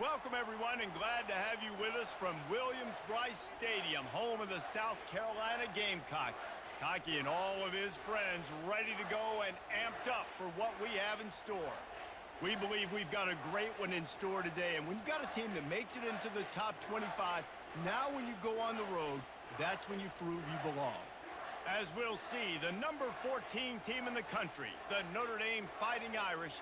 Welcome, everyone, and glad to have you with us from Williams-Brice Stadium, home of the South Carolina Gamecocks. Cocky and all of his friends ready to go and amped up for what we have in store. We believe we've got a great one in store today, and when you've got a team that makes it into the top 25, now when you go on the road, that's when you prove you belong. As we'll see, the number 14 team in the country, the Notre Dame Fighting Irish,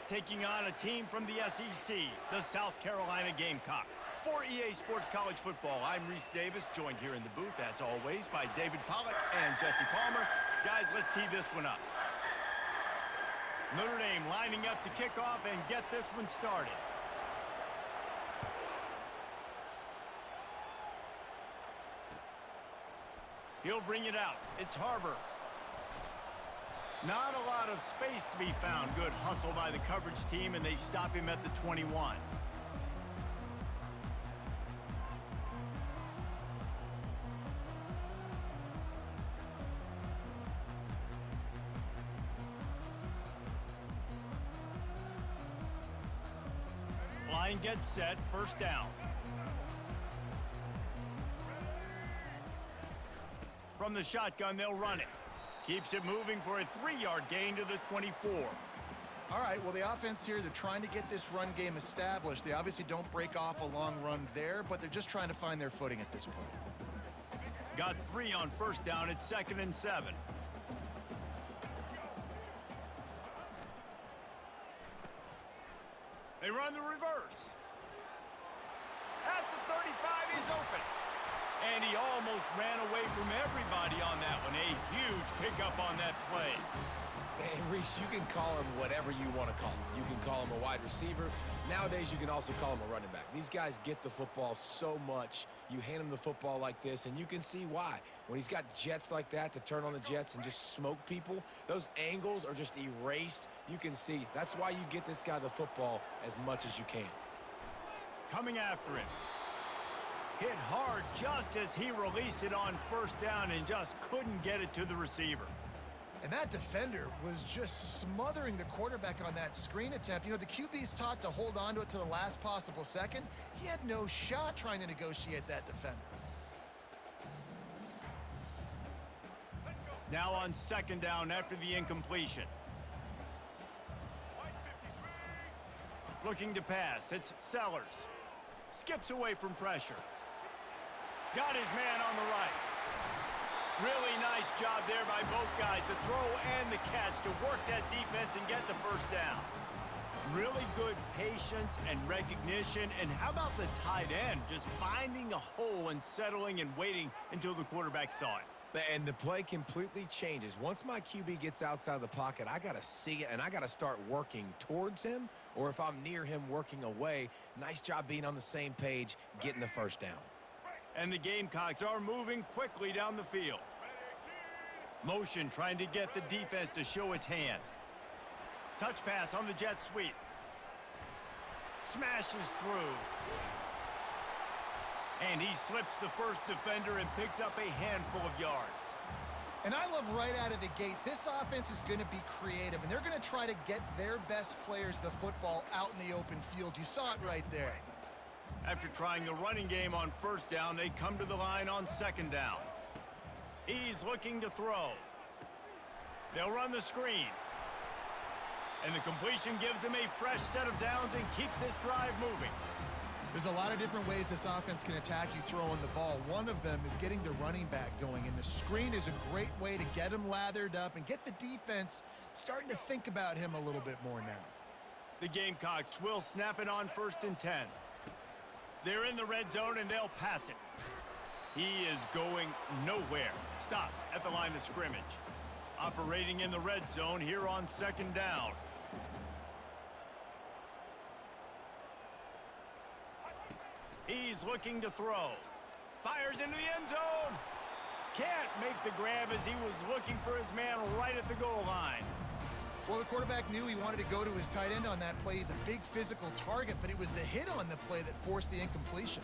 taking on a team from the SEC, the South Carolina Gamecocks. For EA Sports College Football, I'm Reese Davis, joined here in the booth, as always, by David Pollack and Jesse Palmer. Guys, let's tee this one up. Notre Dame lining up to kick off and get this one started. He'll bring it out. It's Harbor. Not a lot of space to be found. Good hustle by the coverage team, and they stop him at the 21. Line gets set, first down. From the shotgun, they'll run it. Keeps it moving for a 3-yard gain to the 24. All right, well, the offense here, they're trying to get this run game established. They obviously don't break off a long run there, but they're just trying to find their footing at this point. Got 3 on first down. It's 2nd and 7. They run the reverse. At the 35, he's open. And he almost ran away from everybody on that one. A huge pickup on that play. And Reese, you can call him whatever you want to call him. You can call him a wide receiver. Nowadays, you can also call him a running back. These guys get the football so much. You hand him the football like this, and you can see why. When he's got jets like that to turn on the jets and just smoke people, those angles are just erased. You can see. That's why you get this guy the football as much as you can. Coming after him. Hit hard just as he released it on first down and just couldn't get it to the receiver. And that defender was just smothering the quarterback on that screen attempt. You know, the QB's taught to hold on to it to the last possible second. He had no shot trying to negotiate that defender. Now on 2nd down after the incompletion. Looking to pass, it's Sellers. Skips away from pressure. Got his man on the right. Really nice job there by both guys to throw and the catch to work that defense and get the first down. Really good patience and recognition. And how about the tight end just finding a hole and settling and waiting until the quarterback saw it? And the play completely changes. Once my QB gets outside of the pocket, I got to see it, and I got to start working towards him, or if I'm near him, working away. Nice job being on the same page, getting the first down. And the Gamecocks are moving quickly down the field. Motion trying to get the defense to show its hand. Touch pass on the jet sweep. Smashes through. And he slips the first defender and picks up a handful of yards. And I love right out of the gate, this offense is going to be creative, and they're going to try to get their best players the football out in the open field. You saw it right there. After trying the running game on first down, they come to the line on 2nd down. He's looking to throw. They'll run the screen. And the completion gives him a fresh set of downs and keeps this drive moving. There's a lot of different ways this offense can attack you throwing the ball. One of them is getting the running back going, and the screen is a great way to get him lathered up and get the defense starting to think about him a little bit more now. The Gamecocks will snap it on 1st and 10. They're in the red zone, and they'll pass it. He is going nowhere. Stop at the line of scrimmage. Operating in the red zone here on 2nd down. He's looking to throw. Fires into the end zone. Can't make the grab as he was looking for his man right at the goal line. Well, the quarterback knew he wanted to go to his tight end on that play. He's a big physical target, but it was the hit on the play that forced the incompletion.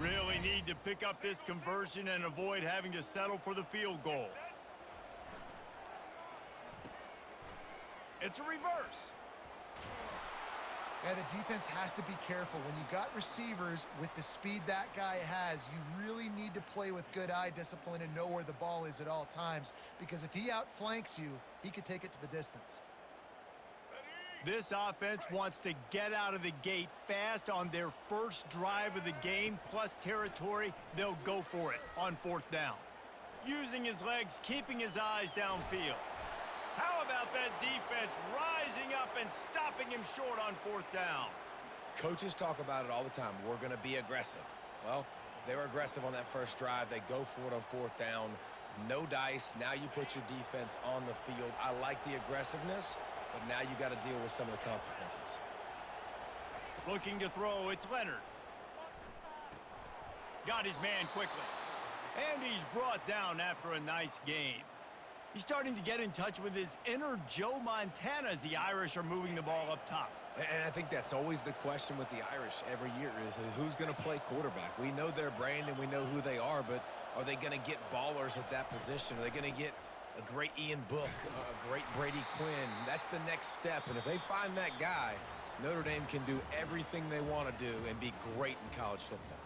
Really need to pick up this conversion and avoid having to settle for the field goal. It's a reverse. And the defense has to be careful. When you got receivers with the speed that guy has, you really need to play with good eye discipline and know where the ball is at all times, because if he outflanks you, he could take it to the distance. This offense wants to get out of the gate fast on their first drive of the game, plus territory. They'll go for it on 4th down. Using his legs, keeping his eyes downfield. How about that defense rising up and stopping him short on 4th down? Coaches talk about it all the time. We're going to be aggressive. Well, they were aggressive on that first drive. They go for it on 4th down. No dice. Now you put your defense on the field. I like the aggressiveness, but now you got to deal with some of the consequences. Looking to throw, it's Leonard. Got his man quickly. And he's brought down after a nice gain. He's starting to get in touch with his inner Joe Montana as the Irish are moving the ball up top. And I think that's always the question with the Irish every year is who's going to play quarterback. We know their brand and we know who they are, but are they going to get ballers at that position? Are they going to get a great Ian Book, a great Brady Quinn? That's the next step. And if they find that guy, Notre Dame can do everything they want to do and be great in college football.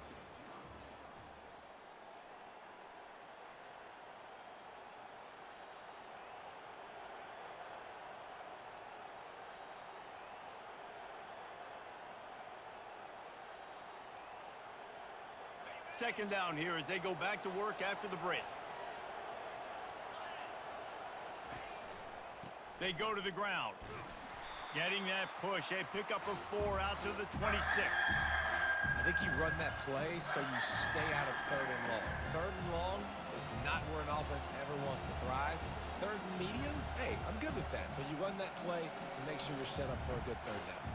Second down here as they go back to work after the break. They go to the ground. Getting that push. A pickup of 4 out to the 26. I think you run that play so you stay out of 3rd and long. 3rd and long is not where an offense ever wants to thrive. 3rd and medium, hey, I'm good with that. So you run that play to make sure you're set up for a good 3rd down.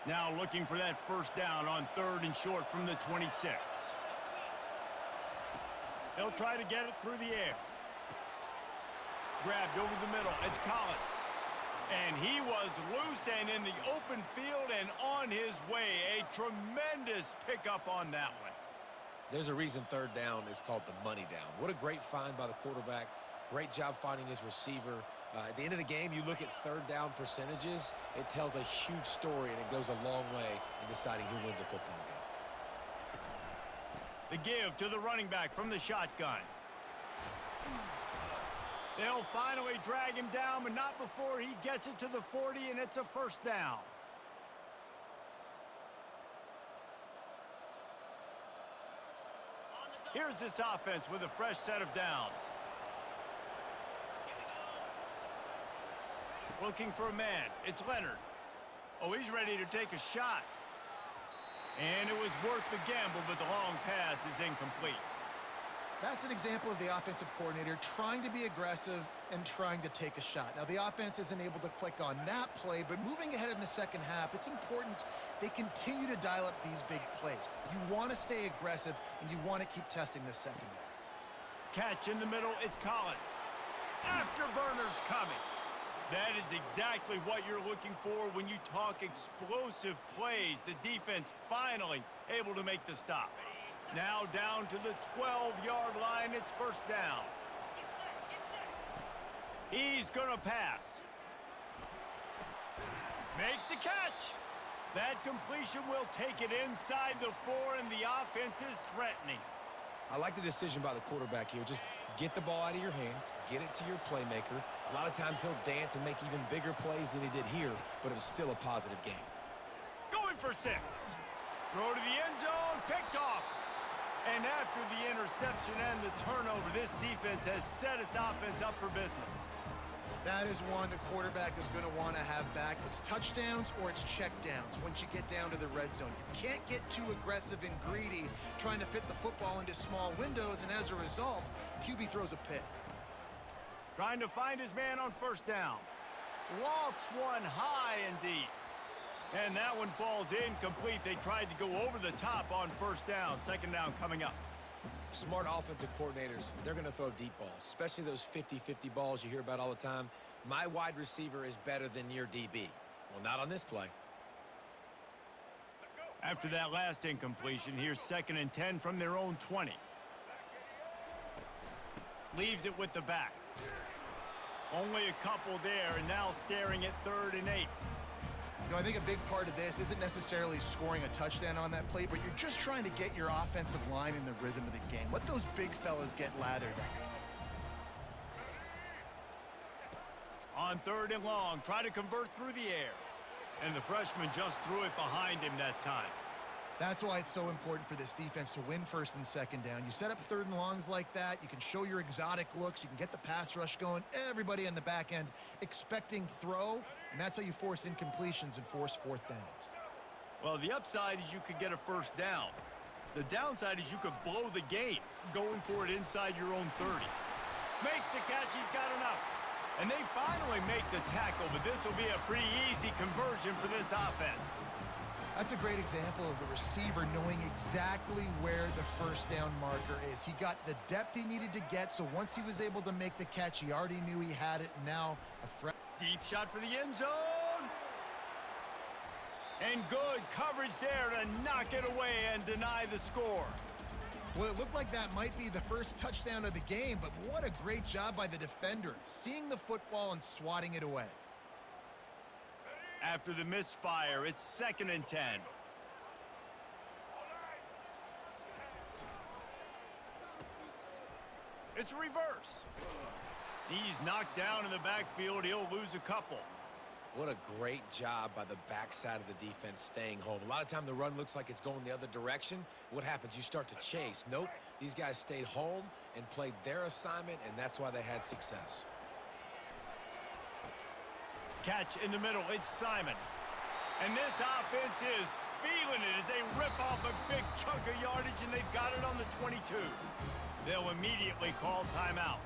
Now looking for that first down on 3rd and short from the 26. He'll try to get it through the air. Grabbed over the middle. It's Collins. And he was loose and in the open field and on his way. A tremendous pickup on that one. There's a reason 3rd down is called the money down. What a great find by the quarterback. Great job finding his receiver. At the end of the game, you look at 3rd down percentages. It tells a huge story, and it goes a long way in deciding who wins a football game. The give to the running back from the shotgun. They'll finally drag him down, but not before he gets it to the 40, and it's a first down. Here's this offense with a fresh set of downs. Looking for a man. It's Leonard. Oh, he's ready to take a shot. And it was worth the gamble, but the long pass is incomplete. That's an example of the offensive coordinator trying to be aggressive and trying to take a shot. Now, the offense isn't able to click on that play, but moving ahead in the second half, it's important they continue to dial up these big plays. You want to stay aggressive, and you want to keep testing this secondary. Catch in the middle. It's Collins. Afterburners coming. That is exactly what you're looking for when you talk explosive plays. The defense finally able to make the stop. Now down to the 12-yard line. It's first down. He's going to pass. Makes the catch. That completion will take it inside the 4, and the offense is threatening. I like the decision by the quarterback here. Just get the ball out of your hands, get it to your playmaker. A lot of times he'll dance and make even bigger plays than he did here, but it was still a positive game. Going for 6. Throw to the end zone, picked off. And after the interception and the turnover, this defense has set its offense up for business. That is one the quarterback is going to want to have back. It's touchdowns or it's checkdowns once you get down to the red zone. You can't get too aggressive and greedy trying to fit the football into small windows, and as a result, QB throws a pick. Trying to find his man on first down. Lofts one high and deep. And that one falls incomplete. They tried to go over the top on first down. Second down coming up. Smart offensive coordinators, they're going to throw deep balls, especially those 50-50 balls you hear about all the time. My wide receiver is better than your DB. Well, not on this play. After that last incompletion, here's 2nd and 10 from their own 20. Leaves it with the back. Only a couple there, and now staring at 3rd and 8. You know, I think a big part of this isn't necessarily scoring a touchdown on that play, but you're just trying to get your offensive line in the rhythm of the game. Let those big fellas get lathered. On 3rd and long, try to convert through the air. And the freshman just threw it behind him that time. That's why it's so important for this defense to win 1st and 2nd down. You set up 3rd and longs like that, you can show your exotic looks, you can get the pass rush going, everybody in the back end expecting throw, and that's how you force incompletions and force 4th downs. Well, the upside is you could get a 1st down. The downside is you could blow the game going for it inside your own 30. Makes the catch, he's got enough. And they finally make the tackle, but this will be a pretty easy conversion for this offense. That's a great example of the receiver knowing exactly where the 1st down marker is. He got the depth he needed to get, so once he was able to make the catch, he already knew he had it. Now, deep shot for the end zone. And good coverage there to knock it away and deny the score. Well, it looked like that might be the first touchdown of the game, but what a great job by the defender, seeing the football and swatting it away. After the misfire, it's 2nd and 10. It's reverse. He's knocked down in the backfield. He'll lose a couple. What a great job by the backside of the defense staying home. A lot of time the run looks like it's going the other direction. What happens? You start to chase. Nope. These guys stayed home and played their assignment, and that's why they had success. Catch in the middle. It's Simon. And this offense is feeling it as they rip off a big chunk of yardage, and they've got it on the 22. They'll immediately call timeout.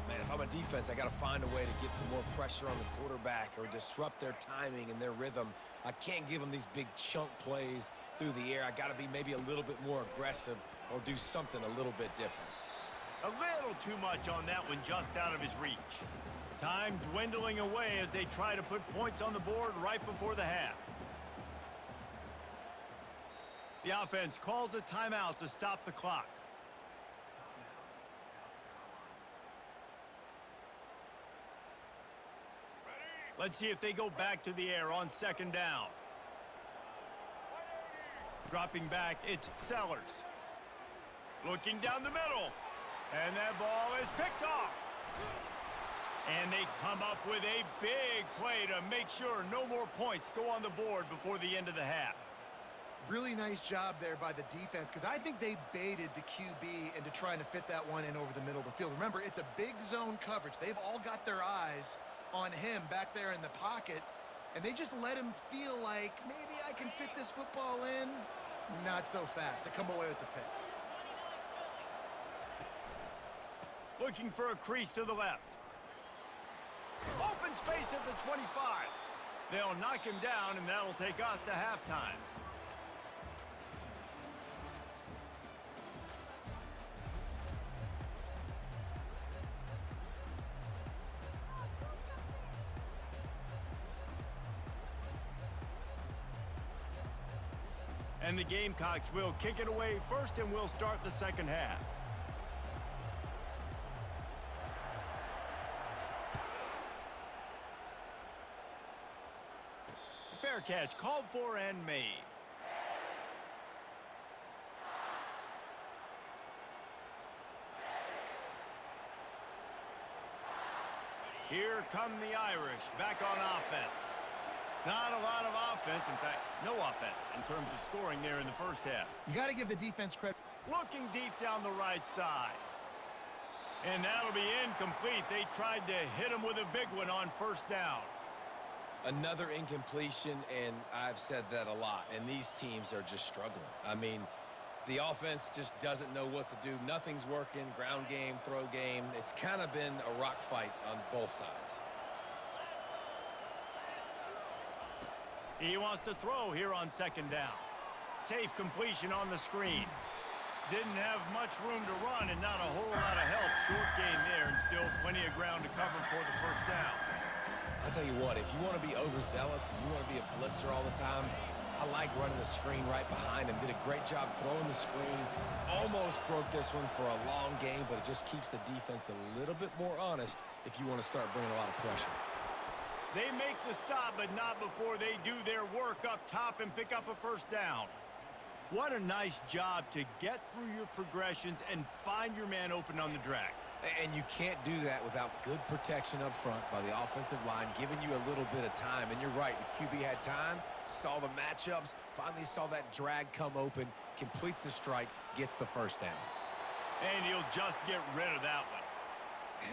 Man, if I'm a defense, I got to find a way to get some more pressure on the quarterback or disrupt their timing and their rhythm. I can't give them these big chunk plays through the air. I got to be maybe a little bit more aggressive or do something a little bit different. A little too much on that one, just out of his reach. Time dwindling away as they try to put points on the board right before the half. The offense calls a timeout to stop the clock. Let's see if they go back to the air on 2nd down. Dropping back, it's Sellers. Looking down the middle. And that ball is picked off. And they come up with a big play to make sure no more points go on the board before the end of the half. Really nice job there by the defense, because I think they baited the QB into trying to fit that one in over the middle of the field. Remember, it's a big zone coverage. They've all got their eyes on him back there in the pocket, and they just let him feel like, maybe I can fit this football in. Not so fast. They come away with the pick. Looking for a crease to the left. Open space at the 25. They'll knock him down, and that'll take us to halftime. And the Gamecocks will kick it away first, and we'll start the 2nd half. Fair catch called for and made. Here come the Irish back on offense. Not a lot of offense, in fact, no offense in terms of scoring there in the 1st half. You got to give the defense credit. Looking deep down the right side. And that'll be incomplete. They tried to hit him with a big one on 1st down. Another incompletion, and I've said that a lot, and these teams are just struggling. I mean, the offense just doesn't know what to do. Nothing's working, ground game, throw game. It's kind of been a rock fight on both sides. He wants to throw here on 2nd down. Safe completion on the screen. Didn't have much room to run and not a whole lot of help. Short gain there and still plenty of ground to cover for the 1st down. I'll tell you what, if you want to be overzealous and you want to be a blitzer all the time, I like running the screen right behind him. Did a great job throwing the screen. Almost broke this one for a long game, but it just keeps the defense a little bit more honest if you want to start bringing a lot of pressure. They make the stop, but not before they do their work up top and pick up a first down. What a nice job to get through your progressions and find your man open on the drag. And you can't do that without good protection up front by the offensive line, giving you a little bit of time. And you're right, the QB had time, saw the matchups, finally saw that drag come open, completes the strike, gets the first down. And he'll just get rid of that one.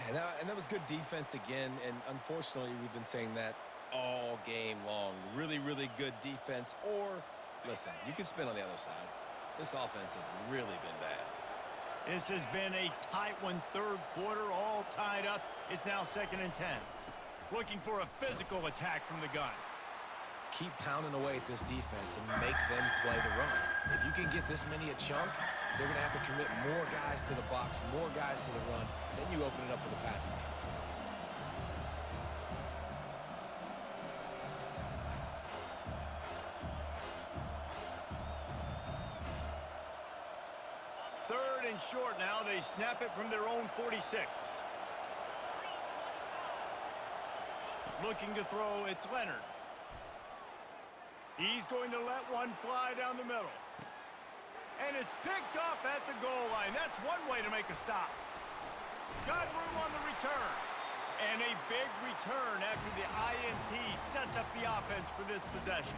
And that was good defense again, and unfortunately, we've been saying that all game long. Really, really good defense, or, listen, you can spin on the other side. This offense has really been bad. This has been a tight one, third quarter, all tied up. It's now 2nd and 10. Looking for a physical attack from the gun. Keep pounding away at this defense and make them play the run. If you can get this many a chunk, they're going to have to commit more guys to the box, more guys to the run. Then you open it up for the passing game. Third and short now. They snap it from their own 46. Looking to throw, it's Leonard. He's going to let one fly down the middle. And it's picked off at the goal line. That's one way to make a stop. Got room on the return. And a big return after the INT sets up the offense for this possession.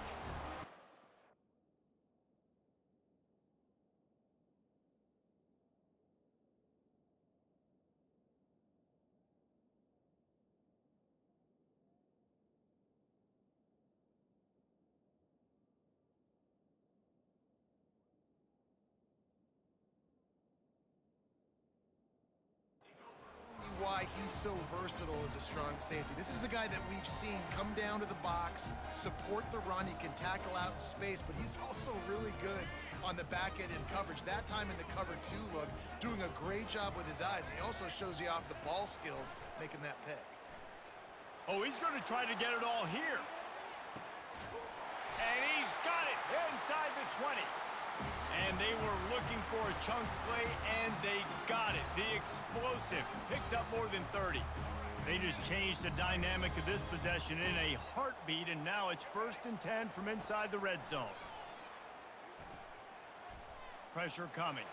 Why he's so versatile as a strong safety. This is a guy that we've seen come down to the box, support the run. He can tackle out in space, but he's also really good on the back end in coverage. That time in the cover two look, doing a great job with his eyes. He also shows you off the ball skills, making that pick. Oh, he's going to try to get it all here. And he's got it inside the 20. And they were looking for a chunk play, and they got it. The explosive picks up more than 30. They just changed the dynamic of this possession in a heartbeat, and now it's 1st and 10 from inside the red zone. Pressure coming.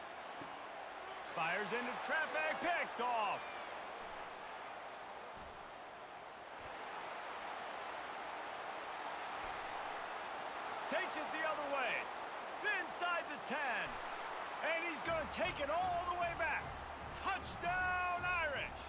Fires into traffic, picked off. Takes it the other way. Inside the 10. And he's going to take it all the way back. Touchdown, Irish.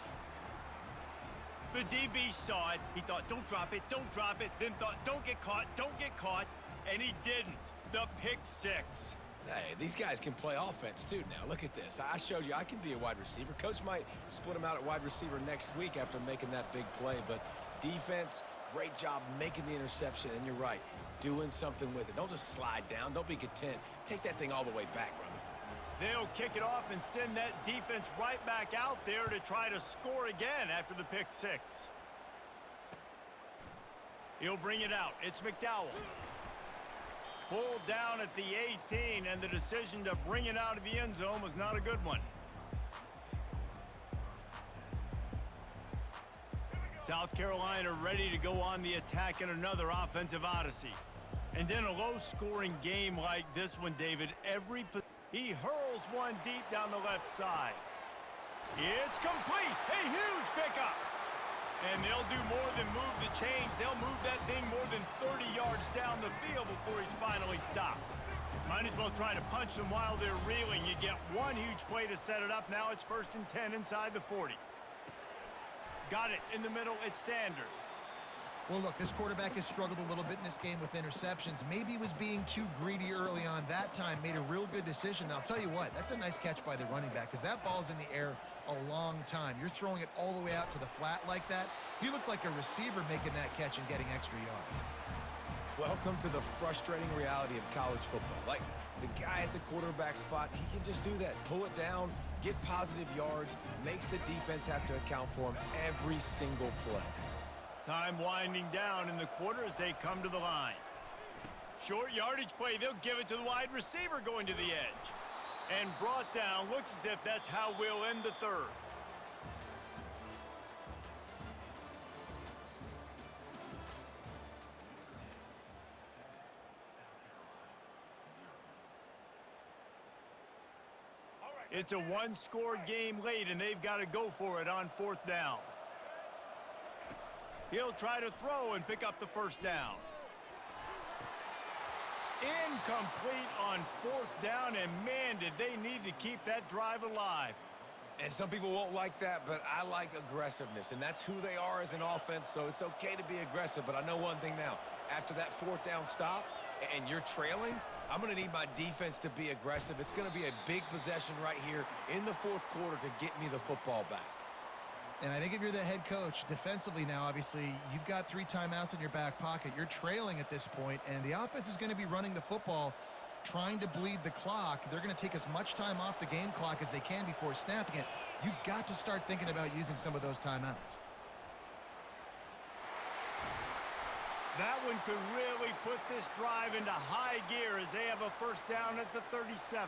The DB saw it. He thought, don't drop it, don't drop it. Then thought, don't get caught, don't get caught. And he didn't. The pick 6. Hey, these guys can play offense too now. Look at this. I showed you I can be a wide receiver. Coach might split him out at wide receiver next week after making that big play. But defense, great job making the interception. And you're right, doing something with it. Don't just slide down. Don't be content. Take that thing all the way back, brother. They'll kick it off and send that defense right back out there to try to score again after the pick 6. He'll bring it out. It's McDowell. Pulled down at the 18, and the decision to bring it out of the end zone was not a good one. South Carolina ready to go on the attack in another offensive odyssey. And in a low-scoring game like this one, David, he hurls one deep down the left side. It's complete. A huge pickup. And they'll do more than move the chains. They'll move that thing more than 30 yards down the field before he's finally stopped. Might as well try to punch them while they're reeling. You get one huge play to set it up. Now it's 1st and 10 inside the 40. Got it in the middle. It's Sanders. Well, look, this quarterback has struggled a little bit in this game with interceptions. Maybe he was being too greedy early on. That time made a real good decision. And I'll tell you what, that's a nice catch by the running back because that ball's in the air a long time. You're throwing it all the way out to the flat like that. You look like a receiver making that catch and getting extra yards. Welcome to the frustrating reality of college football. Like, the guy at the quarterback spot, he can just do that. Pull it down, get positive yards, makes the defense have to account for him every single play. Time winding down in the quarter as they come to the line. Short yardage play. They'll give it to the wide receiver going to the edge. And brought down. Looks as if that's how we'll end the third. It's a one-score game late, and they've got to go for it on 4th down. He'll try to throw and pick up the first down. Incomplete on 4th down, and man, did they need to keep that drive alive. And some people won't like that, but I like aggressiveness, and that's who they are as an offense, so it's okay to be aggressive. But I know one thing now. After that 4th down stop and you're trailing, I'm going to need my defense to be aggressive. It's going to be a big possession right here in the 4th quarter to get me the football back. And I think if you're the head coach, defensively now, obviously, you've got 3 timeouts in your back pocket. You're trailing at this point, and the offense is going to be running the football, trying to bleed the clock. They're going to take as much time off the game clock as they can before snapping it. You've got to start thinking about using some of those timeouts. That one could really put this drive into high gear as they have a first down at the 37.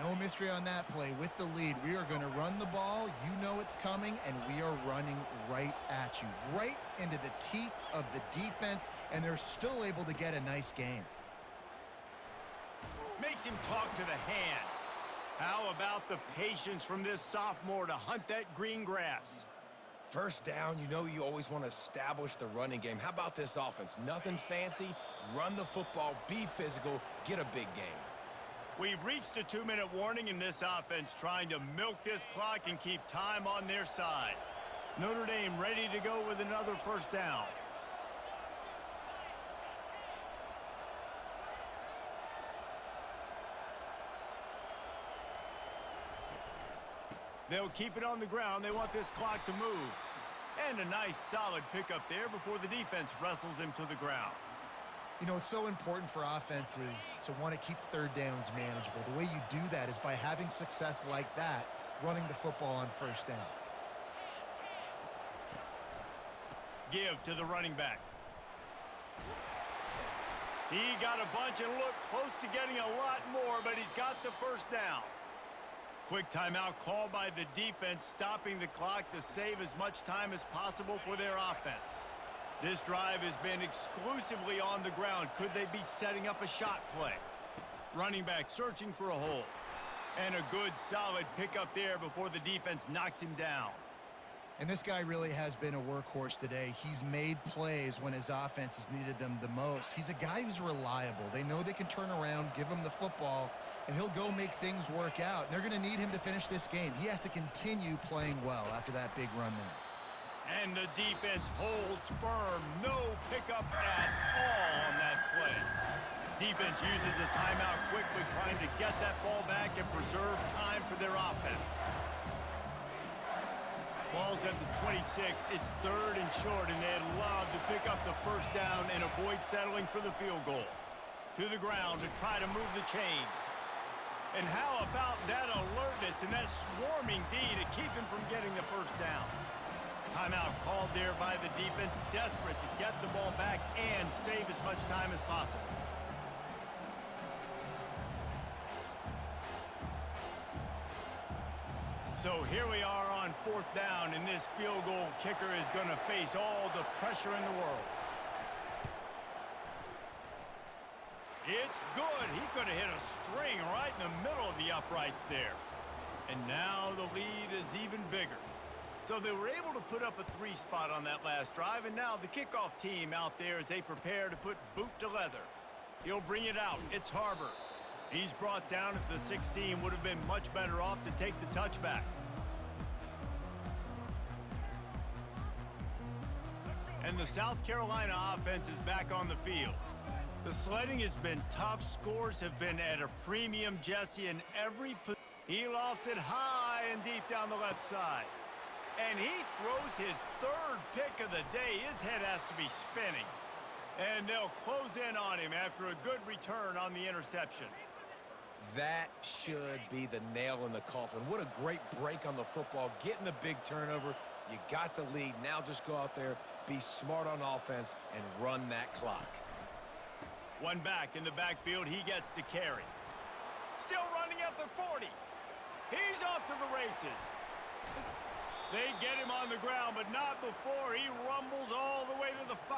No mystery on that play. With the lead, we are going to run the ball. You know it's coming, and we are running right at you, right into the teeth of the defense, and they're still able to get a nice gain. Makes him talk to the hand. How about the patience from this sophomore to hunt that green grass? First down, you know you always want to establish the running game. How about this offense? Nothing fancy. Run the football, be physical, get a big gain. We've reached a 2-minute warning in this offense, trying to milk this clock and keep time on their side. Notre Dame ready to go with another first down. They'll keep it on the ground. They want this clock to move. And a nice solid pickup there before the defense wrestles him to the ground. You know, it's so important for offenses to want to keep 3rd downs manageable. The way you do that is by having success like that, running the football on 1st down. Give to the running back. He got a bunch and looked close to getting a lot more, but he's got the first down. Quick timeout called by the defense, stopping the clock to save as much time as possible for their offense. This drive has been exclusively on the ground. Could they be setting up a shot play? Running back searching for a hole. And a good, solid pickup there before the defense knocks him down. And this guy really has been a workhorse today. He's made plays when his offense has needed them the most. He's a guy who's reliable. They know they can turn around, give him the football, and he'll go make things work out. And they're going to need him to finish this game. He has to continue playing well after that big run there. And the defense holds firm. No pickup at all on that play. Defense uses a timeout quickly, trying to get that ball back and preserve time for their offense. Ball's at the 26. It's 3rd and short, and they'd love to pick up the first down and avoid settling for the field goal. To the ground to try to move the chains. And how about that alertness and that swarming D to keep him from getting the first down? Timeout called there by the defense, desperate to get the ball back and save as much time as possible. So here we are on 4th down, and this field goal kicker is going to face all the pressure in the world. It's good. He could have hit a string right in the middle of the uprights there. And now the lead is even bigger. So they were able to put up a 3 spot on that last drive, and now the kickoff team out there as they prepare to put boot to leather. He'll bring it out. It's Harbor. He's brought down at the 16. Would have been much better off to take the touchback. And the South Carolina offense is back on the field. The sledding has been tough. Scores have been at a premium, Jesse, in every position. He lofts it high and deep down the left side. And he throws his 3rd pick of the day. His head has to be spinning. And they'll close in on him after a good return on the interception. That should be the nail in the coffin. What a great break on the football. Getting the big turnover. You got the lead. Now just go out there, be smart on offense, and run that clock. One back in the backfield. He gets to carry. Still running at the 40. He's off to the races. They get him on the ground, but not before he rumbles all the way to the 5.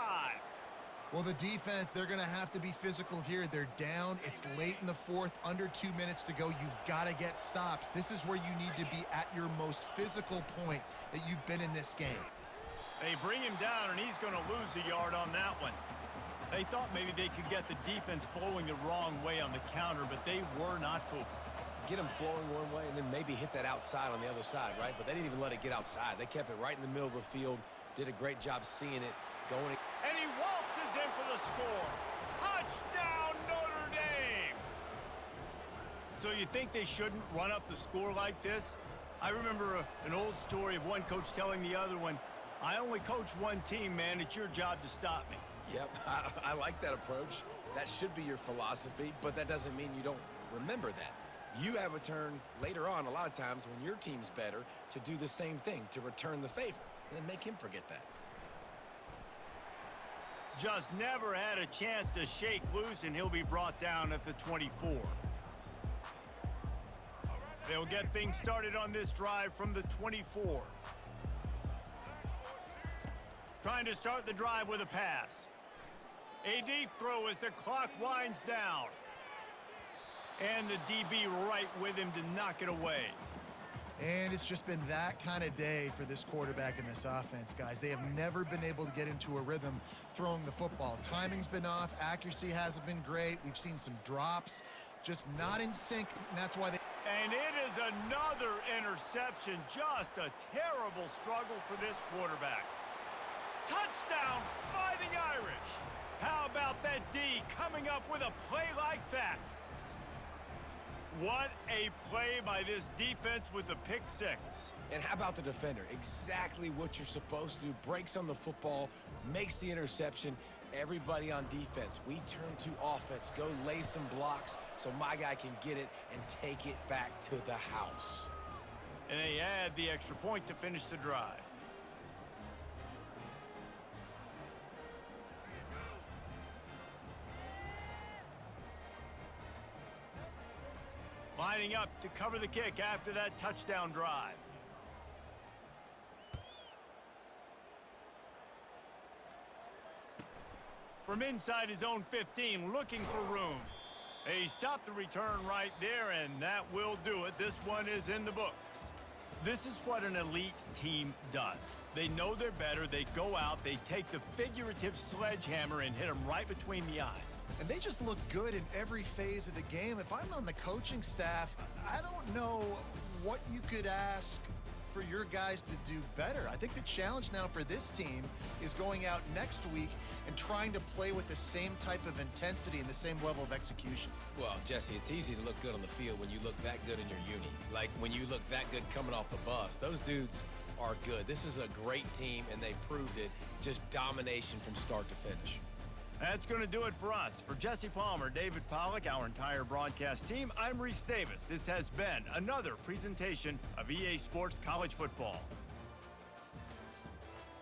Well, the defense, they're going to have to be physical here. They're down. It's late in the fourth, under 2 minutes to go. You've got to get stops. This is where you need to be at your most physical point that you've been in this game. They bring him down, and he's going to lose a yard on that one. They thought maybe they could get the defense flowing the wrong way on the counter, but they were not fooled. Get them flowing one way and then maybe hit that outside on the other side, right? But they didn't even let it get outside. They kept it right in the middle of the field, did a great job seeing it, going. And he waltzes in for the score. Touchdown, Notre Dame! So you think they shouldn't run up the score like this? I remember an old story of one coach telling the other one, I only coach one team, man. It's your job to stop me. Yep, I like that approach. That should be your philosophy, but that doesn't mean you don't remember that. You have a turn later on, a lot of times, when your team's better, to do the same thing, to return the favor, and then make him forget that. Just never had a chance to shake loose, and he'll be brought down at the 24. They'll get things started on this drive from the 24. Trying to start the drive with a pass. A deep throw as the clock winds down. And the DB right with him to knock it away. And it's just been that kind of day for this quarterback in this offense, guys. They have never been able to get into a rhythm throwing the football. Timing's been off. Accuracy hasn't been great. We've seen some drops, just not in sync, and that's why they... And it is another interception. Just a terrible struggle for this quarterback. Touchdown, Fighting Irish. How about that D coming up with a play like that? What a play by this defense with the pick six. And how about the defender? Exactly what you're supposed to do. Breaks on the football, makes the interception. Everybody on defense, we turn to offense. Go lay some blocks so my guy can get it and take it back to the house. And they add the extra point to finish the drive. Lining up to cover the kick after that touchdown drive. From inside his own 15, looking for room. He stopped the return right there, and that will do it. This one is in the books. This is what an elite team does. They know they're better. They go out, they take the figurative sledgehammer and hit them right between the eyes. And they just look good in every phase of the game. If I'm on the coaching staff, I don't know what you could ask for your guys to do better. I think the challenge now for this team is going out next week and trying to play with the same type of intensity and the same level of execution. Well, Jesse, it's easy to look good on the field when you look that good in your uni. Like when you look that good coming off the bus. Those dudes are good. This is a great team, and they proved it. Just domination from start to finish. That's going to do it for us. For Jesse Palmer, David Pollack, our entire broadcast team, I'm Reese Davis. This has been another presentation of EA Sports College Football.